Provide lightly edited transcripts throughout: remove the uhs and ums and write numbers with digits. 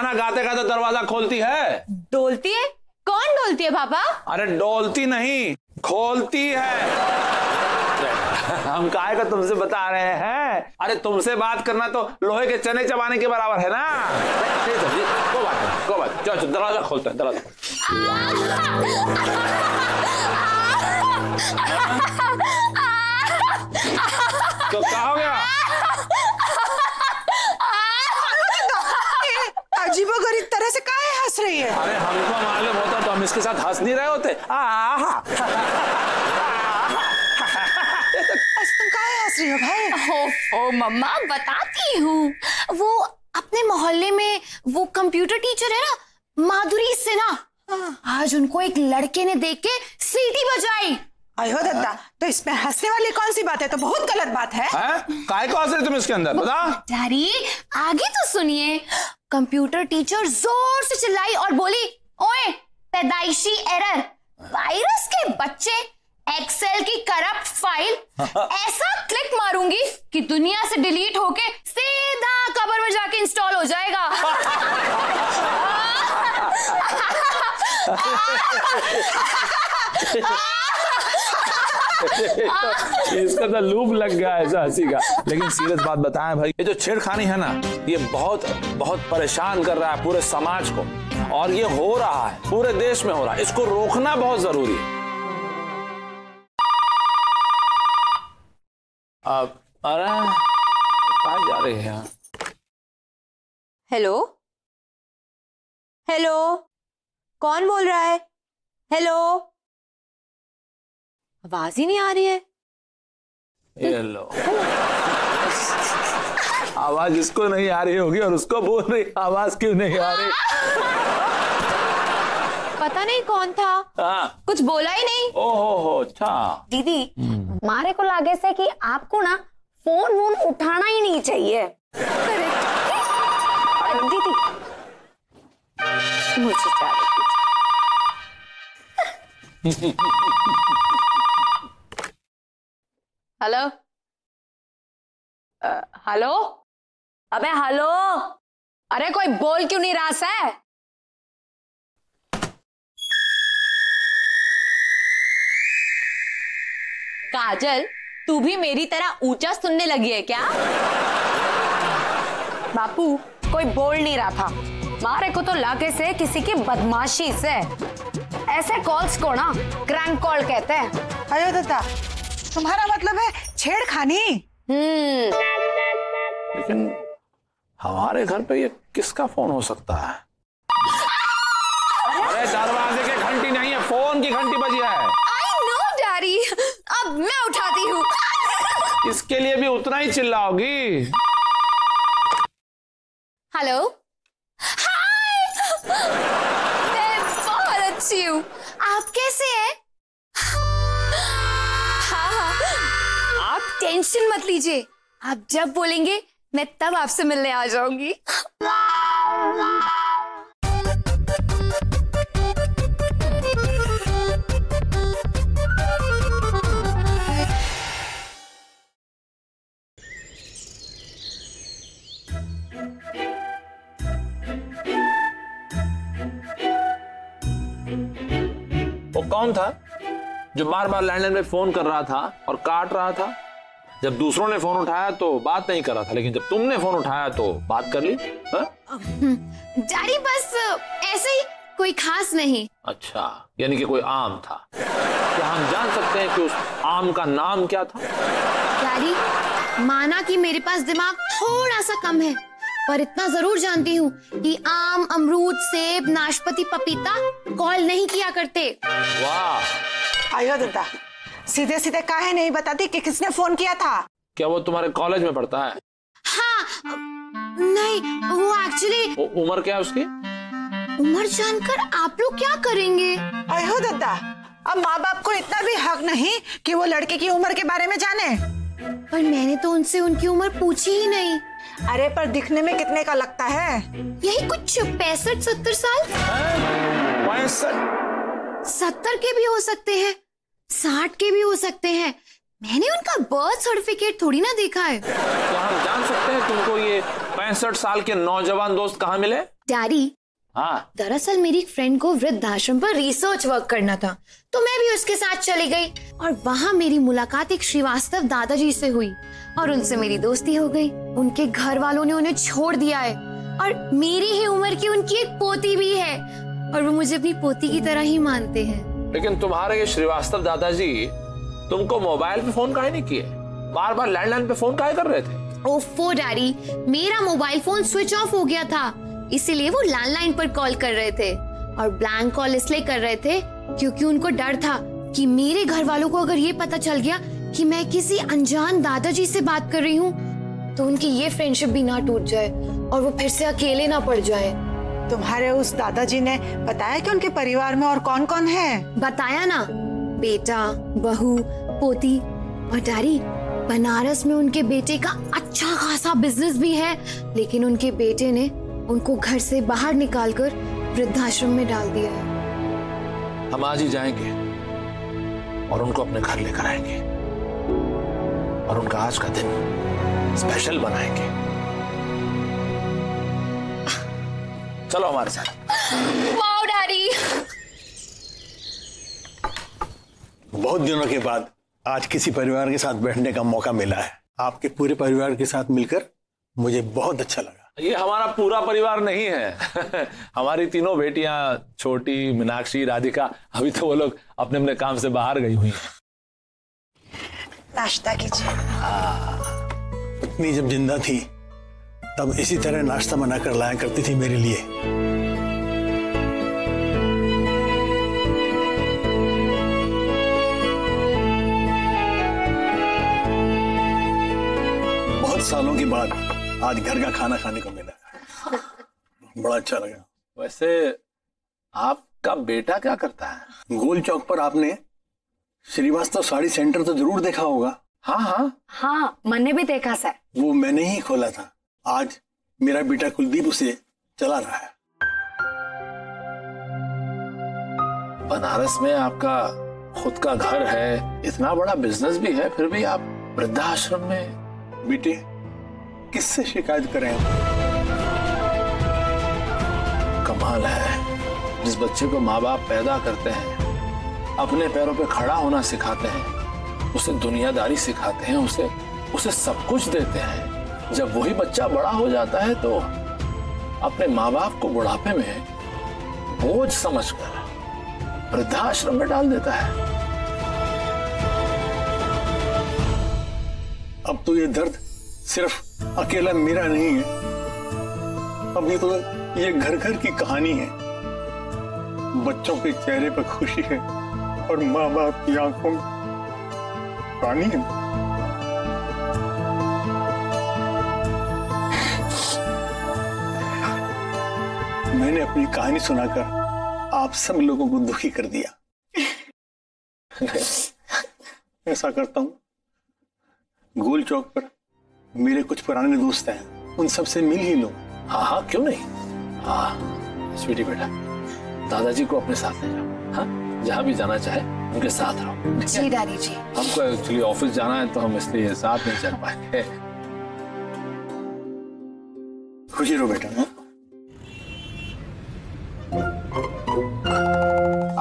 गाना गाते गाते दरवाजा खोलती है? डोलती है? कौन डोलती है पापा? अरे डोलती नहीं, खोलती है। हम काहे का तुमसे बता रहे हैं? अरे तुमसे बात करना तो लोहे के चने चबाने के बराबर है ना। को बात चलो दरवाजा खोलते हैं, दरवाजा। तो क्या हो गया? अजीबोगरीब तरह से काहे हंस रही है? अरे हमको मालूम होता तो हम इसके साथ हंस नहीं रहे होते। तुम काहे हंस रही हो भाई? ओ मम्मा बताती हूँ, वो अपने मोहल्ले में वो कंप्यूटर टीचर है ना माधुरी सिन्हा, आज उनको एक लड़के ने देख के सीटी बजाई। आयो दादा, तो इसमें हंसने वाली कौन सी बात है? तो बहुत गलत बात है। काहे को हंस रहे तुम इसके अंदर? बता। डैडी आगे तो सुनिए। कंप्यूटर टीचर जोर से चिल्लाई और बोली, ओए पैदाइशी एरर, वायरस के बच्चे, एक्सेल की करप्ट फाइल ऐसा क्लिक मारूंगी कि दुनिया से डिलीट होके सीधा कबर में जाके इंस्टॉल हो जाएगा। इसका तो लूप लग गया ऐसा हंसी का। लेकिन सीरियस बात बताएं भाई, ये जो छेड़खानी है ना, ये बहुत बहुत परेशान कर रहा है पूरे समाज को, और ये हो रहा है पूरे देश में हो रहा है। इसको रोकना बहुत जरूरी है। अब अरे कहाँ जा रहे हैं? हेलो हेलो, कौन बोल रहा है? हेलो, आवाज ही नहीं आ रही है। ये लो, आवाज इसको नहीं आ रही होगी और उसको बोल रही आवाज क्यों नहीं आ रही? पता नहीं कौन था। कुछ बोला ही नहीं। ओहो अच्छा। दीदी मारे को लागे से कि आपको ना फोन वोन उठाना ही नहीं चाहिए। दीदी मुझे हेलो हेलो, अबे हेलो, अरे कोई बोल क्यों नहीं रहा है? काजल तू भी मेरी तरह ऊंचा सुनने लगी है क्या? बापू कोई बोल नहीं रहा था, मारे को तो लागे से किसी की बदमाशी से। ऐसे कॉल्स को ना क्रैंक कॉल कहते हैं। अयो दादा, तुम्हारा मतलब है छेड़खानी? लेकिन हमारे घर पे ये किसका फोन हो सकता है? अरे दरवाजे की घंटी नहीं है, फोन की घंटी बजी है। आई नो डैडी, अब मैं उठाती हूँ। इसके लिए भी उतना ही चिल्लाओगी? हेलो, हाय, मैं बहुत अच्छी हूँ, आप कैसे हैं? हाँ, आप टेंशन मत लीजिए, आप जब बोलेंगे मैं तब आपसे मिलने आ जाऊंगी। वो कौन था जो बार बार लैंडलाइन पे फोन कर रहा था और काट रहा था? जब दूसरों ने फोन उठाया तो बात नहीं कर रहा था, लेकिन जब तुमने फोन उठाया तो बात कर ली। डैडी बस ऐसे ही, कोई खास नहीं। अच्छा, यानी कि कोई आम था। क्या हम जान सकते हैं कि उस आम का नाम क्या था? डैडी माना कि मेरे पास दिमाग थोड़ा सा कम है, पर इतना जरूर जानती हूँ कि आम, अमरूद, सेब, नाशपाती, पपीता कॉल नहीं किया करते। वाह। आयो दादा, सीधे सीधे काहे नहीं बताती कि किसने फोन किया था? क्या वो तुम्हारे कॉलेज में पढ़ता है? हाँ, नहीं, वो एक्चुअली। उम्र क्या है उसकी? उम्र जानकर आप लोग क्या करेंगे? आयो दादा, अब माँ बाप को इतना भी हक नहीं कि वो लड़के की उम्र के बारे में जाने। पर मैंने तो उनसे उनकी उम्र पूछी ही नहीं। अरे पर दिखने में कितने का लगता है? यही कुछ 65-70 साल। 65? 70 के भी हो सकते हैं, 60 के भी हो सकते हैं, मैंने उनका बर्थ सर्टिफिकेट थोड़ी ना देखा है। क्या हम जान सकते हैं तुमको ये 65 साल के नौजवान दोस्त कहाँ मिले? डैडी, हाँ, दरअसल मेरी एक फ्रेंड को वृद्धाश्रम पर रिसर्च वर्क करना था, तो मैं भी उसके साथ चली गई और वहाँ मेरी मुलाकात एक श्रीवास्तव दादाजी से हुई और उनसे मेरी दोस्ती हो गई। उनके घर वालों ने उन्हें छोड़ दिया है और मेरी ही उम्र की उनकी एक पोती भी है और वो मुझे अपनी पोती की तरह ही मानते हैं। लेकिन तुम्हारे ये श्रीवास्तव दादाजी तुमको मोबाइल पे फोन काहे नहीं किए? बार बार लैंडलाइन पे फोन काहे कर रहे थे? ओफो डैडी, मेरा मोबाइल फोन स्विच ऑफ हो गया था, इसीलिए वो लैंडलाइन पर कॉल कर रहे थे और ब्लैंक कॉल इसलिए कर रहे थे क्योंकि उनको डर था कि मेरे घर वालों को अगर ये पता चल गया कि मैं किसी अनजान दादाजी से बात कर रही हूँ तो उनकी ये फ्रेंडशिप भी ना टूट जाए और वो फिर से अकेले ना पड़ जाए। तुम्हारे उस दादाजी ने बताया कि उनके परिवार में और कौन कौन है? बताया ना, बेटा, बहू, पोती और डैडी, बनारस में उनके बेटे का अच्छा खासा बिजनेस भी है, लेकिन उनके बेटे ने उनको घर से बाहर निकालकर वृद्धाश्रम में डाल दिया है। हम आज ही जाएंगे और उनको अपने घर लेकर आएंगे और उनका आज का दिन स्पेशल बनाएंगे। चलो हमारे साथ। वाओ डैडी, बहुत दिनों के बाद आज किसी परिवार के साथ बैठने का मौका मिला है। आपके पूरे परिवार के साथ मिलकर मुझे बहुत अच्छा लगा। ये हमारा पूरा परिवार नहीं है हमारी तीनों बेटियां, छोटी, मीनाक्षी, राधिका, अभी तो वो लोग अपने अपने काम से बाहर गई हुई हैं। नाश्ता कीजिए। पत्नी जब जिंदा थी तब इसी तरह नाश्ता बनाकर लाया करती थी मेरे लिए। बहुत सालों के बाद आज घर का खाना खाने को मिला, बड़ा अच्छा लगा। वैसे आपका बेटा क्या करता है? गोल चौक पर आपने श्रीवास्तव साड़ी सेंटर तो जरूर देखा होगा। हाँ हाँ हाँ, मैंने भी देखा सर। वो मैंने ही खोला था। आज मेरा बेटा कुलदीप उसे चला रहा है। बनारस में आपका खुद का घर है, इतना बड़ा बिजनेस भी है, फिर भी आप वृद्धाश्रम में? बेटे, किससे शिकायत करें? कमाल है, जिस बच्चे को माँ बाप पैदा करते हैं, अपने पैरों पे खड़ा होना सिखाते हैं, उसे दुनियादारी सिखाते हैं, उसे सब कुछ देते हैं, जब वही बच्चा बड़ा हो जाता है तो अपने माँ बाप को बुढ़ापे में बोझ समझकर वृद्धाश्रम में डाल देता है। अब तो ये दर्द सिर्फ अकेला मेरा नहीं है, अब ये तो ये घर घर की कहानी है। बच्चों के चेहरे पर खुशी है और माँ बाप की आंखों में पानी है। मैंने अपनी कहानी सुनाकर आप सब लोगों को दुखी कर दिया। ऐसा करता हूं, गोल चौक पर मेरे कुछ पुराने दोस्त हैं, उन सब से मिल ही लो। हाँ हाँ, क्यों नहीं। हाँ स्वीटी बेटा, दादाजी को अपने साथ ले जाओ। हाँ, जहाँ भी जाना चाहे उनके साथ रहो। जी डैडी जी। हमको एक्चुअली ऑफिस जाना है तो हम इसलिए साथ नहीं चल पाएंगे। खुशी रहो बेटा।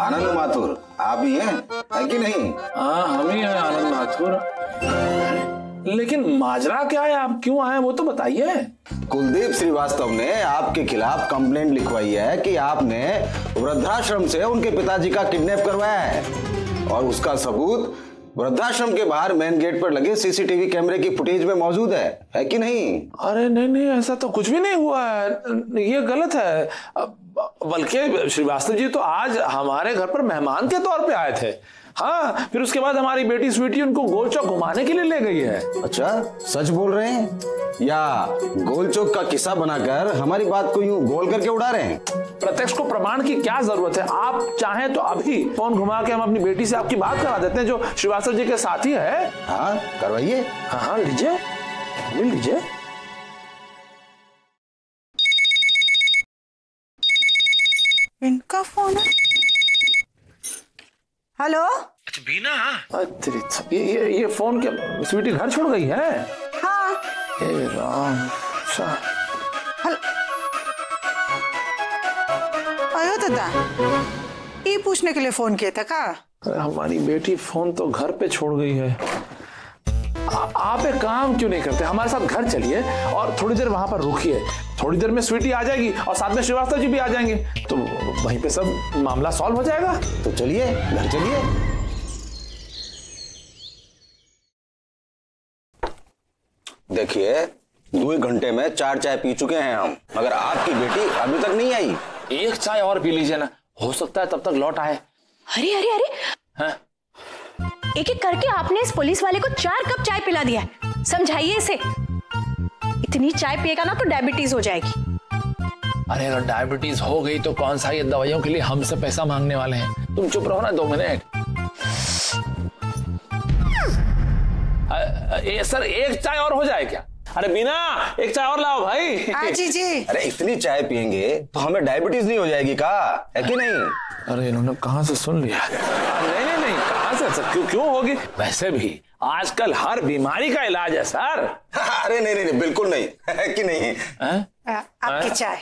आनंद माथुर आप ही हैं, है कि नहीं? हाँ हम ही हैं आनंद माथुर। लेकिन माजरा क्या है, आप क्यों आए वो तो बताइए। कुलदीप श्रीवास्तव ने आपके खिलाफ कंप्लेंट लिखवाई है कि आपने वृद्धाश्रम से उनके पिताजी का किडनैप करवाया है और उसका सबूत वृद्धाश्रम के बाहर मेन गेट पर लगे सीसीटीवी कैमरे की फुटेज में मौजूद है कि नहीं? अरे नहीं नहीं, ऐसा तो कुछ भी नहीं हुआ है, ये गलत है। बल्कि श्रीवास्तव जी तो आज हमारे घर पर मेहमान के तौर पे आए थे। हाँ, फिर उसके बाद हमारी बेटी स्वीटी उनको गोल चौक घुमाने के लिए ले गई है। अच्छा, सच बोल रहे हैं या गोल चौक का किस्सा बनाकर हमारी बात को यूं गोल करके उड़ा रहे हैं? प्रत्यक्ष को प्रमाण की क्या जरूरत है, आप चाहें तो अभी फोन घुमा के हम अपनी बेटी से आपकी बात करा देते हैं, जो श्रीवास्तव जी के साथी है। हाँ करवाइए। हाँ लीजिए, मिल लीजिए। इनका फोन है। हेलो अच्छा बीना, ये फोन क्या स्वीटी घर छोड़ गई है? हाँ। हे राम। अच्छा आयो दादा, ये पूछने के लिए फोन किया था का? हमारी बेटी फोन तो घर पे छोड़ गई है। आप एक काम क्यों नहीं करते, हमारे साथ घर चलिए और थोड़ी देर वहां पर रुकिए। थोड़ी देर में स्वीटी आ जाएगी और साथ में श्रीवास्तव जी भी आ जाएंगे, तो वहीं पे सब मामला सॉल्व हो जाएगा। तो चलिए घर चलिए। देखिए 2 घंटे में 4 चाय पी चुके हैं हम, मगर आपकी बेटी अभी तक नहीं आई। एक चाय और पी लीजिए ना, हो सकता है तब तक लौट आए। अरे अरे अरे, हाँ? एक एक करके आपने इस पुलिस वाले को 4 कप चाय पिला दिया है। समझाइए इसे, इतनी चाय पिएगा ना तो डायबिटीज हो जाएगी। अरे अगर डायबिटीज हो गई तो कौन सा ये दवाइयों के लिए हमसे पैसा मांगने वाले हैं। तुम चुप रहो ना 2 मिनट। सर एक चाय और हो जाए क्या? अरे बीना एक चाय और लाओ भाई। जी जी। अरे इतनी चाय पियेंगे तो हमें डायबिटीज नहीं हो जाएगी का, है कि नहीं? अरे इन्होंने कहां से सुन लिया? नहीं कहां से, क्यों होगी? वैसे भी आजकल हर बीमारी का इलाज है सर। अरे नहीं बिल्कुल नहीं, है कि नहीं? आपकी चाय।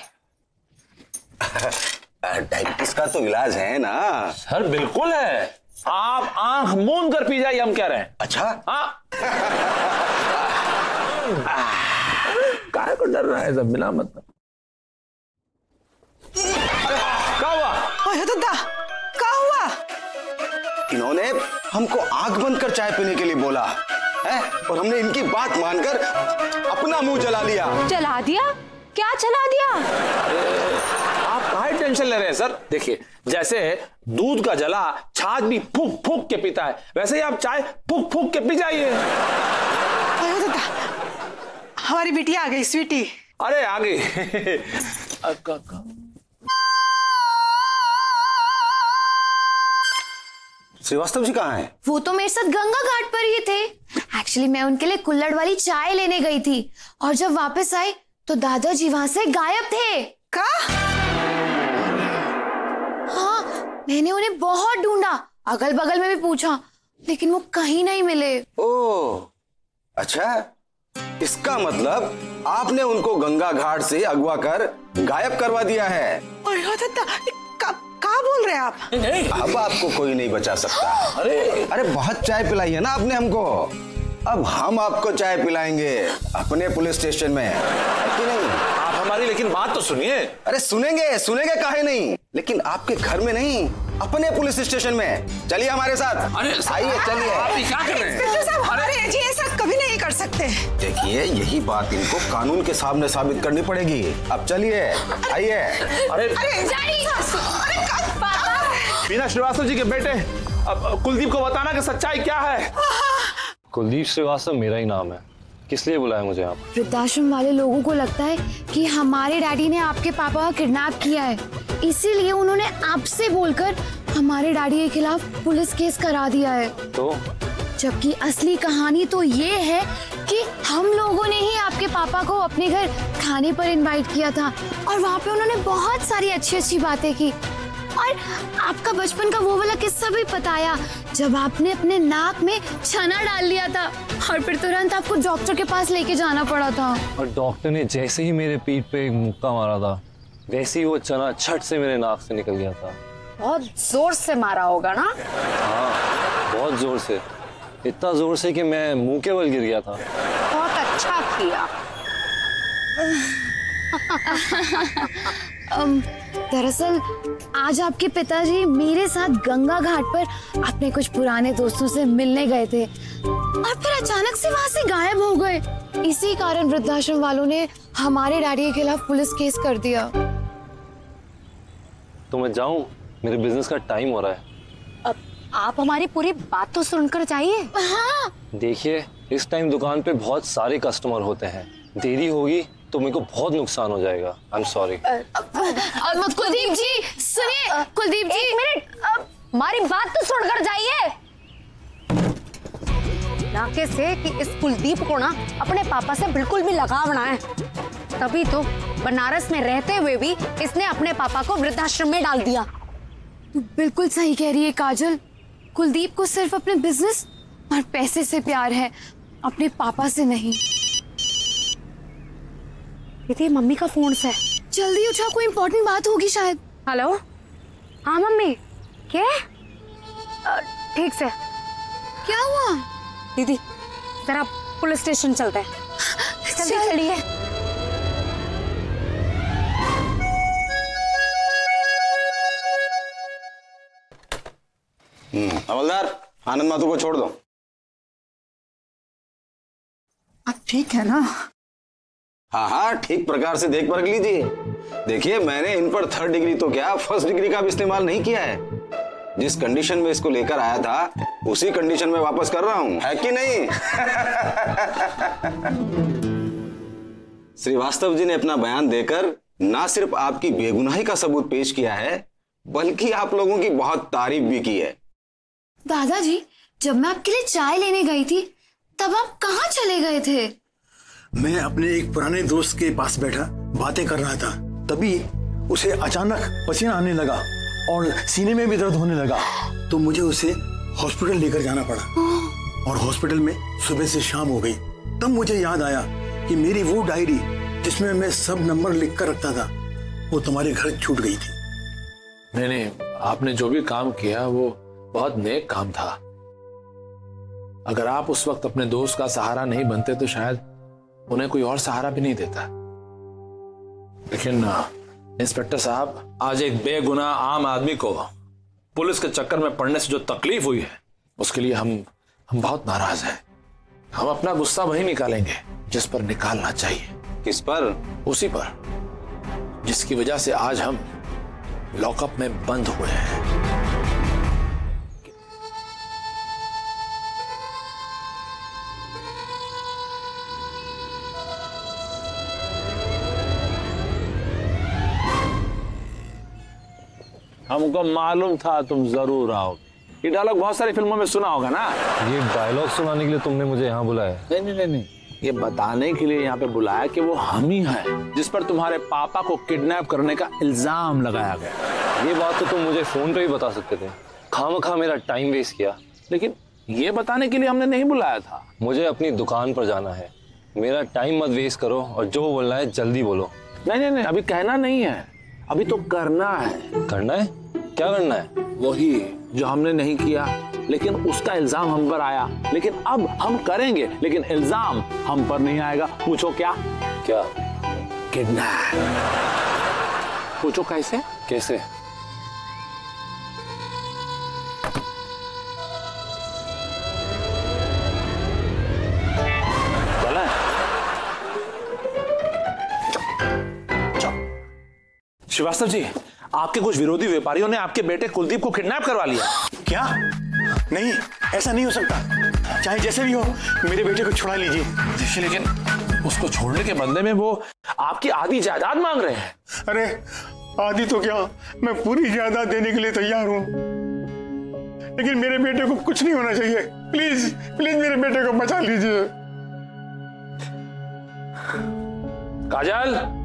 डायबिटीज का तो इलाज है ना सर? बिल्कुल है, आप आंख मूंद कर पी जाइए, हम कह रहे हैं। अच्छा हाँ। काहे को डर रहा है सब बिना मतलब? क्या हुआ? ओए दादा, क्या हुआ? इन्होंने हमको आंख बंद कर चाय पीने के लिए बोला है और हमने इनकी बात मानकर अपना मुंह जला लिया। जला दिया? क्या जला दिया? आप काहे टेंशन ले रहे हैं सर? देखिए जैसे दूध का जला छाछ भी फूक फूक के पीता है, वैसे ही आप चाय फूक फूक के पी जाइए। ओए दादा, हमारी बिटिया आ गई स्वीटी। अरे आ गई। श्रीवास्तव जी कहाँ हैं? वो तो मेरे साथ गंगा घाट पर ही थे। एक्चुअली मैं उनके लिए कुल्हड़ वाली चाय लेने गई थी और जब वापस आई तो दादाजी वहां से गायब थे। का? हाँ, मैंने उन्हें बहुत ढूंढा, अगल बगल में भी पूछा, लेकिन वो कहीं नहीं मिले। ओह अच्छा, इसका मतलब आपने उनको गंगा घाट से अगवा कर गायब करवा दिया है। ओए दादा, क्या बोल रहे हैं आप? नहीं। अब आपको कोई नहीं बचा सकता। अरे बहुत चाय पिलाई है ना आपने हमको, अब हम आपको चाय पिलाएंगे अपने पुलिस स्टेशन में, है कि नहीं? आप हमारी लेकिन बात तो सुनिए। अरे सुनेंगे काहे नहीं, लेकिन आपके घर में नहीं, अपने पुलिस स्टेशन में। चलिए हमारे साथ। अरे आइए चलिए। आप क्या कर रहे हैं? अरे जी ऐसा कभी नहीं कर सकते। देखिए यही बात इनको कानून के सामने साबित करनी पड़ेगी। अब चलिए आइए। अरे बीना श्रीवास्तव जी के बेटे, अब कुलदीप को बताना कि सच्चाई क्या है। कुलदीप श्रीवास्तव मेरा ही नाम है, किस लिए बुलाया मुझे आप? वृद्धाश्रम वाले लोगों को लगता है कि हमारे डैडी ने आपके पापा का किडनैप किया है, इसीलिए उन्होंने आपसे बोलकर हमारे डैडी के खिलाफ पुलिस केस करा दिया है। तो जबकि असली कहानी तो ये है कि हम लोगों ने ही आपके पापा को अपने घर खाने पर इनवाइट किया था और वहाँ पे उन्होंने बहुत सारी अच्छी बातें की और आपका बचपन का वो वाला किस्सा भी बताया जब आपने अपने नाक में छना डाल लिया था और फिर तुरंत आपको डॉक्टर के पास लेके जाना पड़ा था। और डॉक्टर ने जैसे ही मेरे पीठ पे एक मुक्का मारा था, वैसे ही वो चना छट से मेरे नाक से निकल गया था। बहुत जोर से मारा होगा ना? हाँ बहुत जोर से, इतना जोर से कि मैं मुंह के बल गिर गया था। बहुत अच्छा किया। दरअसल आज आपके पिताजी मेरे साथ गंगा घाट पर अपने कुछ पुराने दोस्तों से मिलने गए थे और फिर अचानक से वहां से गायब हो गए। इसी कारण वृद्धाश्रम वालों ने हमारे डैडी के खिलाफ पुलिस केस कर दिया। तो मैं जाऊं, मेरे बिजनेस का टाइम हो रहा है। अब आप हमारी पूरी बात तो सुनकर जाइए। हाँ। देखिए इस टाइम दुकान पे बहुत सारे कस्टमर होते हैं, देरी होगी तो मेरे को बहुत नुकसान हो जाएगा। I am sorry. Kuldeep ji सुनिए। कुलदीप जी एक मिनट, हमारी बात तो सुनकर जाइए। नाके से कि इस कुलदीप को ना अपने पापा से बिल्कुल भी लगाव ना है, तभी तो बनारस में रहते हुए भी इसने अपने पापा को वृद्धाश्रम में डाल दिया। बिल्कुल सही कह रही है काजल, कुलदीप को सिर्फ अपने बिजनेस और पैसे से प्यार है, अपने पापा से नहीं। दीदी मम्मी का फोन से। जल्दी उठा, कोई इंपॉर्टेंट बात होगी शायद। हेलो। हाँ मम्मी। क्या? ठीक से। क्या हुआ? दीदी जरा पुलिस स्टेशन चलते हैं। जल्दी चलिए। हवलदार, आनंद माथुर को छोड़ दो। अब ठीक है ना? हाँ हाँ, ठीक प्रकार से देख परख लीजिए। देखिए, मैंने इन पर 3rd डिग्री तो क्या, 1st डिग्री का भी इस्तेमाल नहीं किया है। जिस कंडीशन में इसको लेकर आया था उसी कंडीशन में वापस कर रहा हूं, है कि नहीं? श्रीवास्तव जी ने अपना बयान देकर ना सिर्फ आपकी बेगुनाही का सबूत पेश किया है, बल्कि आप लोगों की बहुत तारीफ भी की है। दादाजी, जब मैं आपके लिए चाय लेने गई थी तब आप कहाँ चले गए थे? मैं अपने एक पुराने दोस्त के पास बैठा बातें कर रहा था, तभी उसे अचानक पसीना आने लगा और सीने में भी दर्द होने लगा, तो मुझे उसे हॉस्पिटल लेकर जाना पड़ा। और हॉस्पिटल में सुबह से शाम हो गई। तब मुझे याद आया कि मेरी वो डायरी जिसमें मैं सब नंबर लिख कर रखता था, वो तुम्हारे घर छूट गई थी। नहीं, आपने जो भी काम किया वो बहुत नेक काम था। अगर आप उस वक्त अपने दोस्त का सहारा नहीं बनते तो शायद उन्हें कोई और सहारा भी नहीं देता। लेकिन इंस्पेक्टर साहब, आज एक बेगुनाह आम आदमी को पुलिस के चक्कर में पड़ने से जो तकलीफ हुई है उसके लिए हम बहुत नाराज हैं। हम अपना गुस्सा वही निकालेंगे जिस पर निकालना चाहिए। किस पर? उसी पर जिसकी वजह से आज हम लॉकअप में बंद हुए हैं। हमको मालूम था तुम जरूर आओगे। ये डायलॉग बहुत सारी फिल्मों में सुना होगा ना। ये डायलॉग सुनाने के लिए तुमने मुझे यहाँ बुलाया? नहीं, ये बताने के लिए यहाँ पे बुलाया कि वो हम ही हैं जिस पर तुम्हारे पापा को किडनैप करने का इल्जाम लगाया गया। ये बात तो तुम मुझे फोन पे ही बता सकते थे, खामखा मेरा टाइम वेस्ट किया। लेकिन ये बताने के लिए हमने नहीं बुलाया था। मुझे अपनी दुकान पर जाना है, मेरा टाइम मत वेस्ट करो और जो बोलना है जल्दी बोलो। नहीं, अभी कहना नहीं है, अभी तो करना है। करना है? क्या करना है? वही जो हमने नहीं किया, लेकिन उसका इल्जाम हम पर आया। लेकिन अब हम करेंगे, लेकिन इल्जाम हम पर नहीं आएगा। पूछो क्या? क्या? किडनैप। पूछो कैसे? कैसे? चला? श्रीवास्तव जी, आपके कुछ विरोधी व्यापारियों ने आपके बेटे कुलदीप को किडनैप करवा लिया। क्या? नहीं, ऐसा नहीं हो सकता। चाहे जैसे भी हो, मेरे बेटे को छुड़ा लीजिए। देखिए, लेकिन उसको छोड़ने के बदले में वो आपकी आधी जायदाद मांग रहे हैं। अरे आधी तो क्या, मैं पूरी जायदाद देने के लिए तैयार हूँ, लेकिन मेरे बेटे को कुछ नहीं होना चाहिए। प्लीज प्लीज मेरे बेटे को बचा लीजिए। काजल,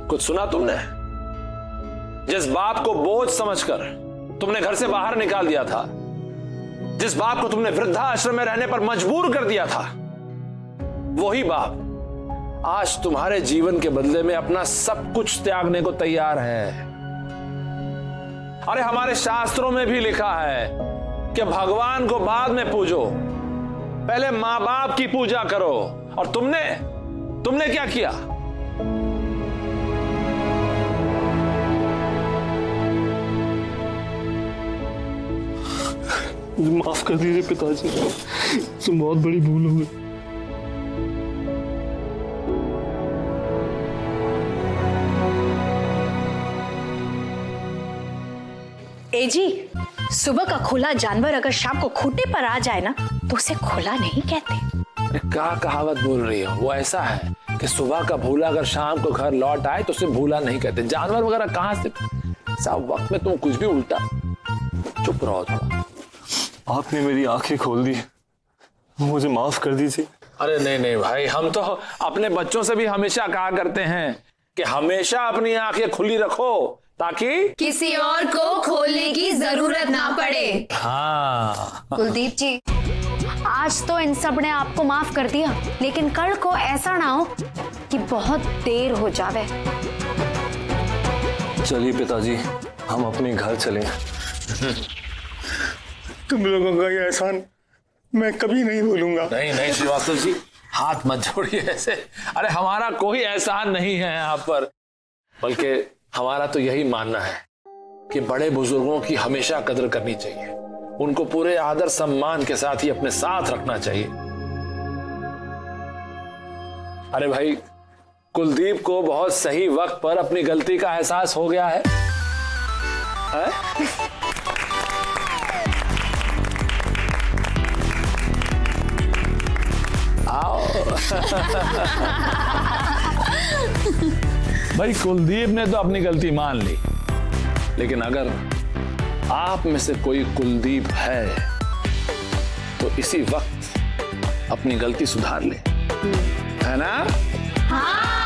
कुछ सुना तुमने? जिस बाप को बोझ समझकर तुमने घर से बाहर निकाल दिया था, जिस बाप को तुमने वृद्धाश्रम में रहने पर मजबूर कर दिया था, वही बाप आज तुम्हारे जीवन के बदले में अपना सब कुछ त्यागने को तैयार है। अरे हमारे शास्त्रों में भी लिखा है कि भगवान को बाद में पूजो, पहले मां बाप की पूजा करो। और तुमने क्या किया? माफ कर दीजिए पिताजी, तो बहुत बड़ी भूल हो गई। ए जी, सुबह का खुला जानवर अगर शाम को खूंटे पर आ जाए ना तो उसे खुला नहीं कहते। क्या कहावत बोल रही हो? वो ऐसा है कि सुबह का भूला अगर शाम को घर लौट आए तो उसे भूला नहीं कहते। जानवर वगैरह कहां से? सब वक्त में तुम कुछ भी उल्टा। चुप रहो थोड़ा। आपने मेरी आंखें खोल दी, मुझे माफ कर दीजिए। अरे नहीं नहीं भाई, हम तो अपने बच्चों से भी हमेशा कहा करते हैं कि हमेशा अपनी आंखें खुली रखो ताकि किसी और को खोलने की जरूरत ना पड़े। हाँ। कुलदीप जी, आज तो इन सब ने आपको माफ कर दिया, लेकिन कल को ऐसा ना हो कि बहुत देर हो जावे। चलिए पिताजी, हम अपने घर चलें। तुम लोगों का ये एहसान मैं कभी नहीं भूलूंगा। नहीं नहीं श्रीवास्तव जी, हाथ मत जोड़िए ऐसे। अरे हमारा कोई एहसान नहीं है यहाँ पर, बल्कि हमारा तो यही मानना है कि बड़े बुजुर्गों की हमेशा कदर करनी चाहिए, उनको पूरे आदर सम्मान के साथ ही अपने साथ रखना चाहिए। अरे भाई, कुलदीप को बहुत सही वक्त पर अपनी गलती का एहसास हो गया है? आओ। भाई कुलदीप ने तो अपनी गलती मान ली, लेकिन अगर आप में से कोई कुलदीप है तो इसी वक्त अपनी गलती सुधार ले, है ना? हाँ।